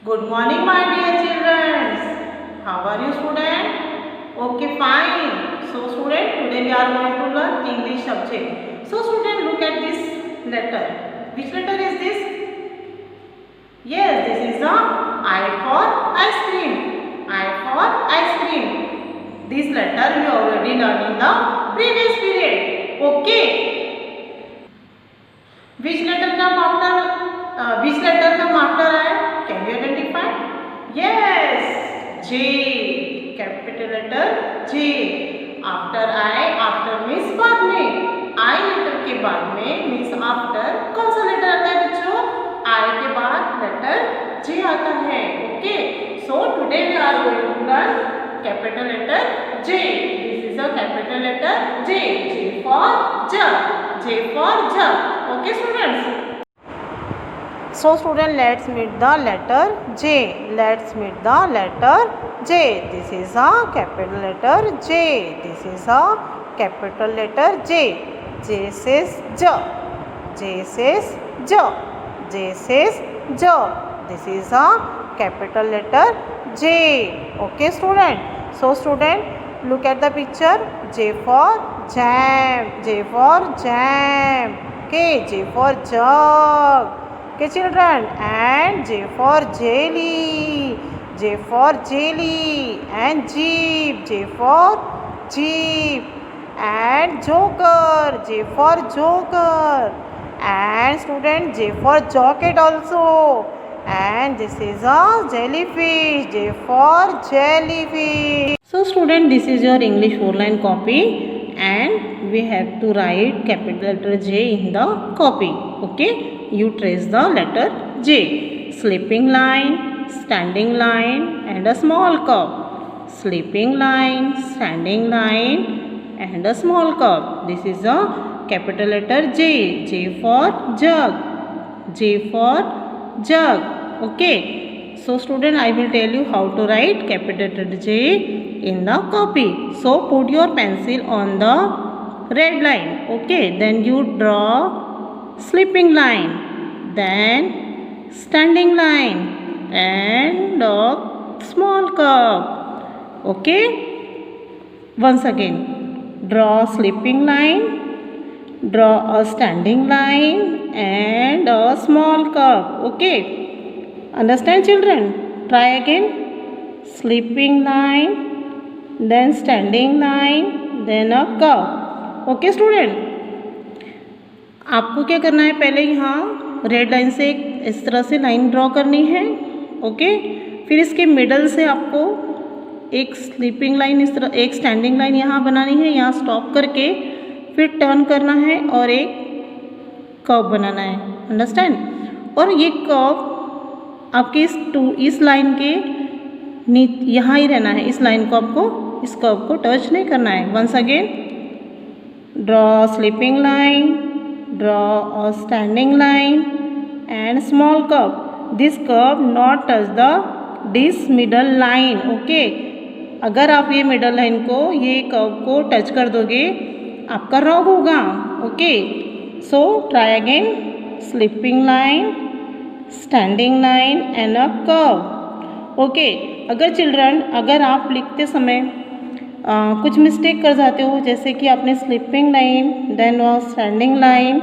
Good morning, my dear children. How are you, student? Okay, fine. So, student, today we are going to learn English subject. So, student, look at this letter. Which letter is this? Yes, this is the I for ice cream. I for ice cream. This letter we already learned in the previous period. Okay. Which letter come after? Which letter come after I? Can you identify? Yes, J. Capital letter J. After I, after means बाद में. I letter के बाद में means after कौन सा letter आता है बच्चों? I के बाद letter J आता है. Okay. So today we are going to learn capital letter J. This is a capital letter J. J for jug. J for jug. Okay, students. So, student, let's meet the letter J. Let's meet the letter J. This is a capital letter J. This is a capital letter J. J says J. J says J. J says J. This is a capital letter J. Okay, student. So, student, look at the picture. J for jam. J for jam. Okay, J for jug. Okay, children, and J for jelly. J for jelly, and jeep. J for jeep, and joker. J for joker, and student, J for jacket also. And this is a jellyfish. J for jellyfish. So, student, this is your English 4-line copy, and we have to write capital letter J in the copy. Okay. You trace the letter J. Sleeping line, standing line, and a small curve. Sleeping line, standing line, and a small curve. This is a capital letter J. J for jug. J for jug. Okay. So, student, I will tell you how to write capital letter J in the copy. So, put your pencil on the red line. Okay. Then you draw sleeping line, then standing line, and a small curve. Okay. Once again, draw sleeping line, draw a standing line, and a small curve. Okay. Understand, children? Try again. Sleeping line, then standing line, then a curve. Okay, student? आपको क्या करना है, पहले यहाँ red line से इस तरह से लाइन ड्रॉ करनी है. ओके. फिर इसके मिडल से आपको एक स्लीपिंग लाइन इस तरह, एक स्टैंडिंग लाइन यहाँ बनानी है. यहाँ स्टॉप करके फिर टर्न करना है और एक कर्व बनाना है. अंडरस्टैंड? और ये कर्व आपके इस लाइन के यहाँ ही रहना है. इस लाइन को आपको, इस कर्व को टच नहीं करना है. Once again, draw sleeping line, draw a standing line and small curve. This curve not touch this middle line. Okay. अगर आप ये मिडल लाइन को, ये कर्व को टच कर दोगे, आपका रॉन्ग होगा. Okay. So try again. Sleeping line, standing line and a curve. Okay. अगर चिल्ड्रन, अगर आप लिखते समय कुछ मिस्टेक कर जाते हो, जैसे कि आपने sleeping line, then a standing line,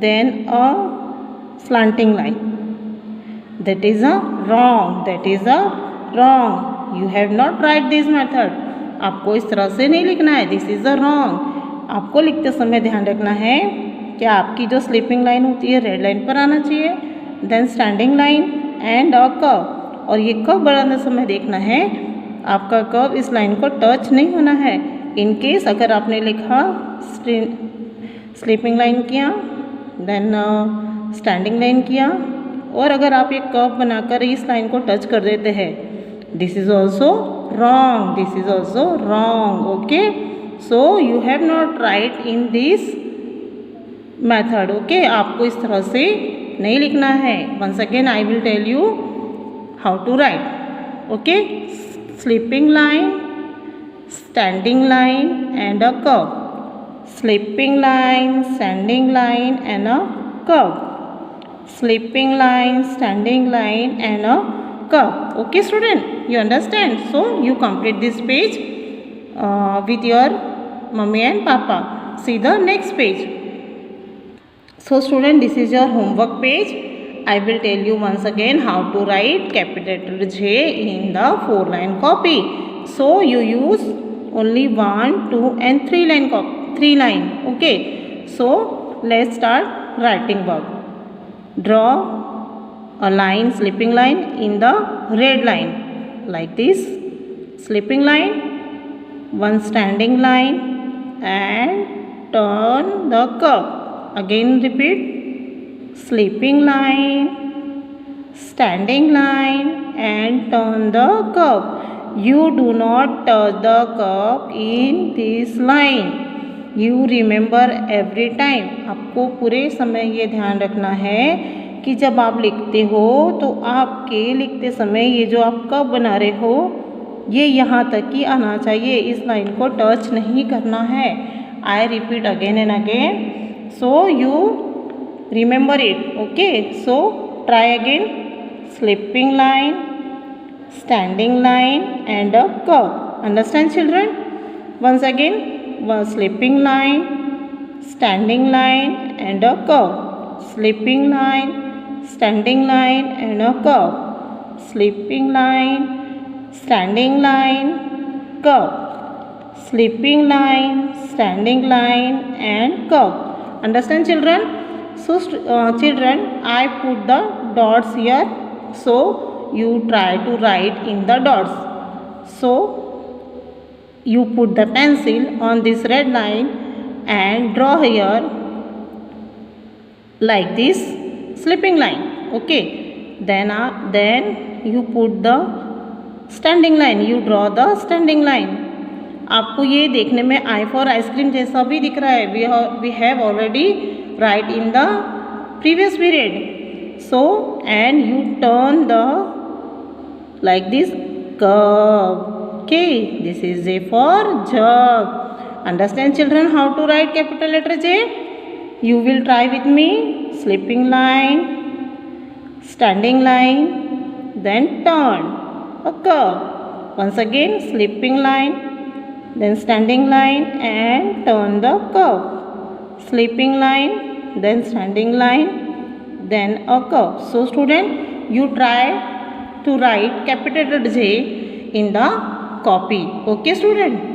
then a slanting line, that is a wrong. That is a wrong. You have not write this method. आपको इस तरह से नहीं लिखना है. This is a wrong. आपको लिखते समय ध्यान रखना है कि आपकी जो स्लीपिंग लाइन होती है रेड लाइन पर आना चाहिए, then standing line and a curve. और ये कर्व बनाते समय देखना है आपका कर्व इस लाइन को टच नहीं होना है. इन केस अगर आपने लिखा स्लीपिंग लाइन किया, देन स्टैंडिंग लाइन किया, और अगर आप एक कर्व बनाकर इस लाइन को टच कर देते हैं, this is also wrong. This is also wrong. Okay. So you have not write in this method. Okay. आपको इस तरह से नहीं लिखना है. Once again I will tell you how to write. Okay. Sleeping line, standing line and a curve. Sleeping line, standing line and a curve. Sleeping line, standing line and a cup. Okay student, you understand? So you complete this page with your mummy and papa. See the next page. So student, this is your homework page. I will tell you once again how to write capital letter J in the 4-line copy. So you use only 1, 2 and 3 line. Okay. So let's start writing work. Draw a line, slipping line in the red line like this. Slipping line, one standing line and turn the curve. Again repeat, slipping line, standing line and turn the curve. You do not touch the curve in this line. You remember every time. आपको पूरे समय ये ध्यान रखना है कि जब आप लिखते हो तो आपके लिखते समय ये जो आप कर्व बना रहे हो ये यहाँ तक ही आना चाहिए, इस लाइन को टच नहीं करना है. I repeat again and again. So you remember it. Okay. So try again. Slipping line, standing line and a curve. Understand children? Once again, one slipping line, standing line and a curve. Slipping line, standing line and a curve. Slipping line, standing line, curve. Slipping line, standing line and curve. Understand children? So children, I put the dots here. So you try to write in the dots. So you put the pencil on this red line and draw here like this slipping line. Okay. Then you put the standing line. You draw the standing line. आपको ये देखने में I for ice cream जैसा भी दिख रहा है. We have already write in the previous period. So and you turn the like this curve. Okay, this is J for jug. Understand children how to write capital letter J? You will try with me. Slipping line, standing line, then turn a curve. Once again, slipping line, then standing line and turn the curve. Slipping line, then standing line, then a curve. So student, you try to write capital letter J in the copy. Okay student?